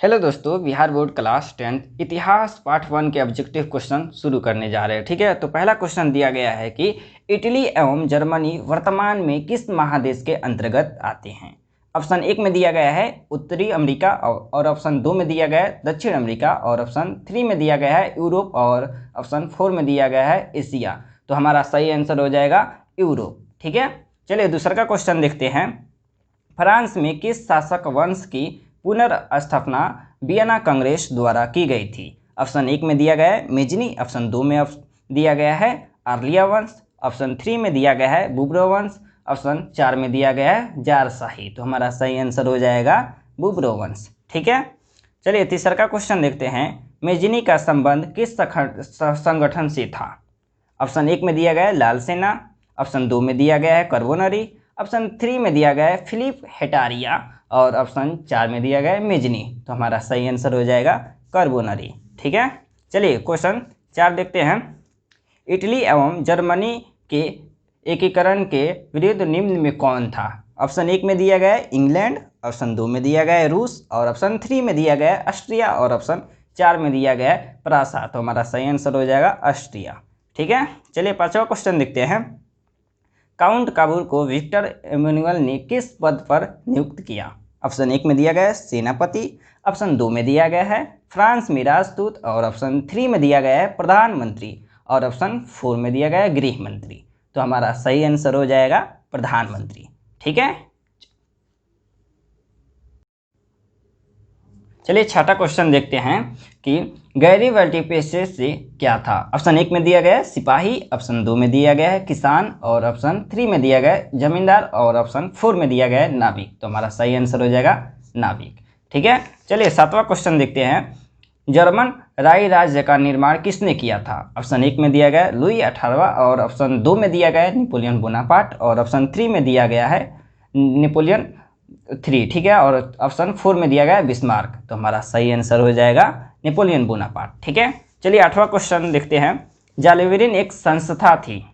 Hello दोस्तों, Bihar board class 10th इतिहास part 1 के ऑब्जेक्टिव क्वेश्चन शुरू करने जा रहे हैं। ठीक है, तो पहला क्वेश्चन दिया गया है कि इटली एवं जर्मनी वर्तमान में किस महादेश के अंतर्गत आते हैं। ऑप्शन 1 में दिया गया है उत्तरी अमेरिका और ऑप्शन 2 में दिया गया है दक्षिण अमेरिका और ऑप्शन 3 में दिया गया है यूरोप और ऑप्शन 4 में दिया गया है एशिया। तो हमारा सही आंसर हो जाएगा यूरोप। ठीक है, चलिए दूसरा का क्वेश्चन देखते हैं। फ्रांस में किस शासक वंश की पुनर्स्थापना वियना कांग्रेस द्वारा की गई थी। ऑप्शन 1 में दिया गया है मेजनी, ऑप्शन 2 में दिया गया है आर्लिया वंश, ऑप्शन 3 में दिया गया है बुब्रो वंश, ऑप्शन 4 में दिया गया है जारशाही। तो हमारा सही आंसर हो जाएगा बुब्रो वंश। ठीक है, चलिए तीसरा का क्वेश्चन देखते हैं। मेजनी का संबंध किस संगठन से था। ऑप्शन 1 में दिया गया है लाल सेना, ऑप्शन 2 में दिया गया है कर्बोनरी, ऑप्शन 3 में दिया गया है फिलिप हेटारिया और ऑप्शन 4 में दिया गया है मेजनी। तो हमारा सही आंसर हो जाएगा कर्बोनरी। ठीक है, चलिए क्वेश्चन 4 देखते हैं। इटली एवं जर्मनी के एकीकरण के विरुद्ध निम्न में कौन था। ऑप्शन 1 में दिया गया है इंग्लैंड, ऑप्शन 2 में दिया गया है रूस और ऑप्शन 3 में दिया गया है ऑस्ट्रिया और ऑप्शन 4 में दिया गया है प्रासा। तो हमारा सही आंसर हो जाएगा ऑस्ट्रिया। ठीक है, चलिए पांचवा क्वेश्चन देखते हैं। काउंट काबूल को विक्टर एमेनुअल ने किस पद पर नियुक्त किया। ऑप्शन 1 में दिया गया है सेनापति, ऑप्शन 2 में दिया गया है फ्रांस में राजदूत और ऑप्शन 3 में दिया गया है प्रधानमंत्री और ऑप्शन 4 में दिया गया है गृह मंत्री। तो हमारा सही आंसर हो जाएगा प्रधानमंत्री। ठीक है, चलिए छठा क्वेश्चन देखते हैं कि गैरिबल्डी पेशे से क्या था। ऑप्शन 1 में दिया गया है सिपाही, ऑप्शन 2 में दिया गया है किसान और ऑप्शन 3 में दिया गया है जमींदार और ऑप्शन 4 में दिया गया है नाविक। तो हमारा सही आंसर हो जाएगा नाविक। ठीक है, चलिए सातवां क्वेश्चन देखते हैं। जर्मन राय राज्य का निर्माण किसने किया था। ऑप्शन 1 में दिया गया है लुई 18वां और ऑप्शन 2 में दिया गया है नेपोलियन बोनापार्ट और ऑप्शन 3 में दिया गया है नेपोलियन 3। ठीक है, और ऑप्शन 4 में दिया गया है बिस्मार्क। तो हमारा सही आंसर हो जाएगा नेपोलियन बोनापार्ट। ठीक है, चलिए आठवां क्वेश्चन देखते हैं। जालिबेरिन एक संस्था थी।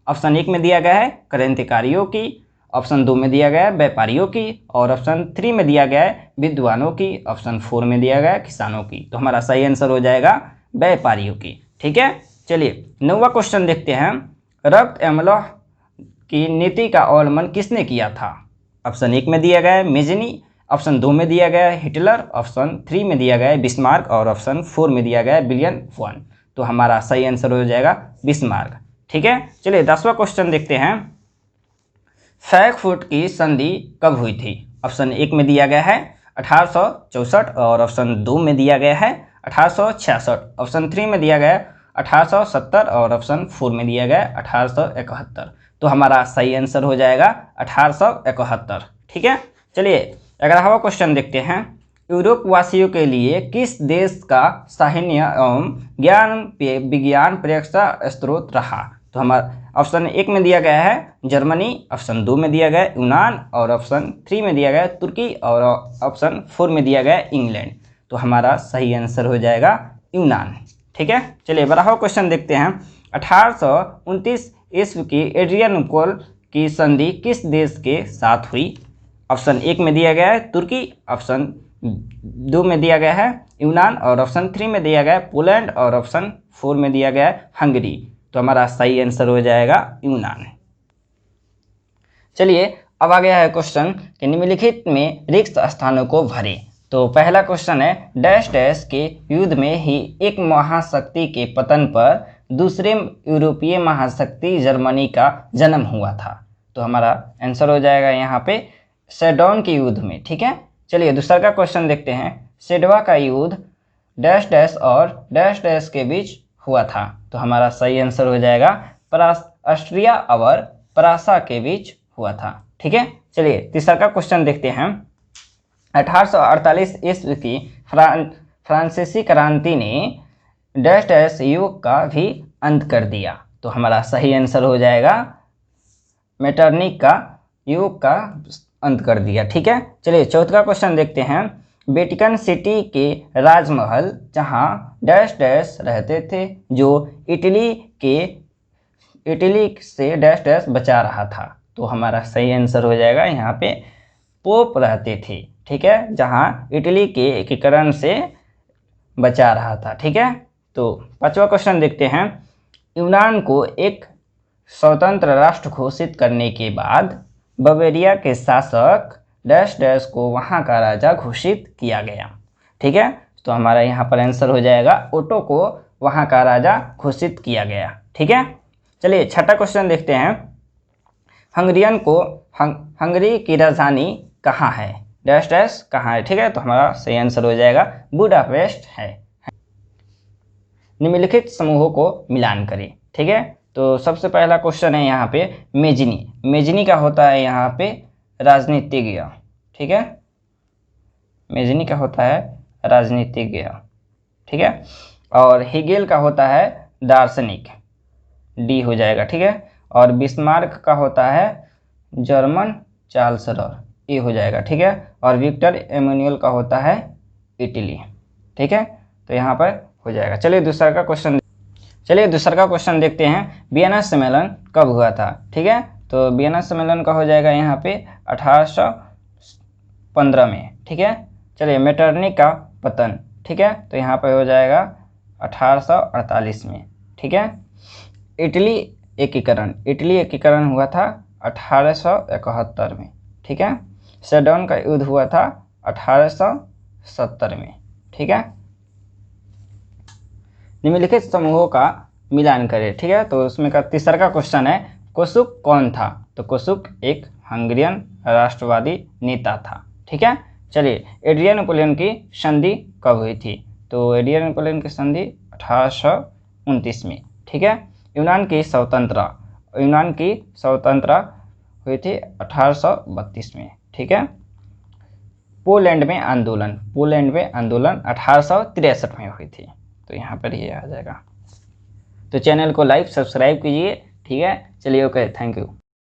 ऑप्शन 1 में दिया गया है क्रांतिकारियों की, ऑप्शन 2 में दिया गया है व्यापारियों की और ऑप्शन 3 में दिया गया है विद्वानों की, ऑप्शन 4 में दिया गया है किसानों की। तो हमारा सही आंसर हो जाएगा व्यापारियों की। ठीक है, चलिए नौवां क्वेश्चन देखते हैं। रक्त अमलोह की नीति का अवलंबन किसने किया था। ऑप्शन 1 में दिया गया है मेजनी, ऑप्शन 2 में दिया गया है हिटलर, ऑप्शन 3 में दिया गया है बिस्मार्क और ऑप्शन 4 में दिया गया है विलियम वन। तो हमारा सही आंसर हो जाएगा बिस्मार्क। ठीक है, चलिए 10वां क्वेश्चन देखते हैं। फ्रैंकफर्ट की संधि कब हुई थी। ऑप्शन 1 में दिया गया है 1864 और ऑप्शन 2 में दिया गया है 1866, ऑप्शन 3 में दिया गया है 1870 और ऑप्शन 4 में दिया गया है 1871। तो हमारा सही आंसर हो जाएगा 1871। ठीक है, चलिए 11वां क्वेश्चन देखते हैं। यूरोप वासियों के लिए किस देश का साहित्य एवं ज्ञान विज्ञान परीक्षा स्रोत रहा। तो हमारा ऑप्शन 1 में दिया गया है जर्मनी, ऑप्शन 2 में दिया गया है यूनान और ऑप्शन 3 में दिया गया है तुर्की और ऑप्शन 4 में दिया गया है इंग्लैंड। तो हमारा सही आंसर हो जाएगा यूनान। ठीक है, चलिए 12वां क्वेश्चन देखते हैं। 1829 ईस्वी की एड्रियन कोल की संधि किस देश के साथ हुई। ऑप्शन 1 में दिया गया है तुर्की, ऑप्शन 2 में दिया गया है यूनान और ऑप्शन 3 में दिया गया है पोलैंड और ऑप्शन 4 में दिया गया है हंगरी। तो हमारा सही आंसर हो जाएगा यूनान। चलिए अब आ गया है क्वेश्चन कि निम्नलिखित में रिक्त स्थानों को भरें। तो पहला क्वेश्चन है डैश डैश के युद्ध में ही एक महाशक्ति के पतन पर दूसरे यूरोपीय महाशक्ति जर्मनी का जन्म हुआ था। तो हमारा आंसर हो जाएगा यहाँ पे सेडोन के युद्ध में। ठीक है, चलिए दूसरा का क्वेश्चन देखते हैं। सेडवा का युद्ध डैश डैश और डैश डैश के बीच हुआ था। तो हमारा सही आंसर हो जाएगा ऑस्ट्रिया और प्रासा के बीच हुआ था। ठीक है, चलिए तीसरा का क्वेश्चन देखते हैं। 1848 ईस्वी की फ्रांसीसी क्रांति ने डैश डैश युग का भी अंत कर दिया। तो हमारा सही आंसर हो जाएगा मेटरनिक का युग का अंत कर दिया। ठीक है, चलिए चौथा क्वेश्चन देखते हैं। वेटिकन सिटी के राजमहल जहां डैश डैश रहते थे जो इटली से डैश डैश बचा रहा था। तो हमारा सही आंसर हो जाएगा यहाँ पे पोप रहते थे। ठीक है, जहाँ इटली के एकीकरण से बचा रहा था। ठीक है, तो पांचवा क्वेश्चन देखते हैं। यूनान को एक स्वतंत्र राष्ट्र घोषित करने के बाद बवेरिया के शासक डैश डैश को वहाँ का राजा घोषित किया गया। ठीक है, तो हमारा यहाँ पर आंसर हो जाएगा ओटो को वहाँ का राजा घोषित किया गया। ठीक है, चलिए छठा क्वेश्चन देखते हैं। हंगरी की राजधानी कहाँ है, डैश डैश कहाँ है। ठीक है, तो हमारा सही आंसर हो जाएगा बुडापेस्ट है। निम्नलिखित समूहों को मिलान करें। ठीक है, तो सबसे पहला क्वेश्चन है यहाँ पे मेजनी। मेजनी का होता है यहाँ पे राजनीतिज्ञ। ठीक है, मेजनी का होता है राजनीतिज्ञ। ठीक है, और हेगेल का होता है दार्शनिक, डी हो जाएगा। ठीक है, और बिस्मार्क का होता है जर्मन चांसलर, ए हो जाएगा। ठीक है, और विक्टर एमेनुअल का होता है इटली। ठीक है, तो यहाँ पर हो जाएगा। चलिए दूसरा का क्वेश्चन देखते हैं। वियना सम्मेलन कब हुआ था। ठीक है, तो वियना सम्मेलन का हो जाएगा यहाँ पे 1815 में। ठीक है, चलिए मेटरनिक का पतन। ठीक है, तो यहाँ पर हो जाएगा 1848 में। ठीक है, इटली एकीकरण हुआ था 1871 में। ठीक है, सेडन का युद्ध हुआ था 1870 में। ठीक है, निम्नलिखित समूहों का मिलान करें। ठीक है, तो उसमें का तीसरा का क्वेश्चन है कोसुक कौन था। तो कोसुक एक हंगेरियन राष्ट्रवादी नेता था। ठीक है, चलिए एड्रियन नेपोलियन की संधि कब हुई थी। तो एड्रियन नेपोलियन की संधि 1829 में। ठीक है, यूनान की स्वतंत्रता हुई थी 1832 में। ठीक है, पोलैंड में आंदोलन 1863 में हुई थी। तो यहाँ पर ये आ जाएगा। तो चैनल को लाइक सब्सक्राइब कीजिए। ठीक है, चलिए ओके, थैंक यू।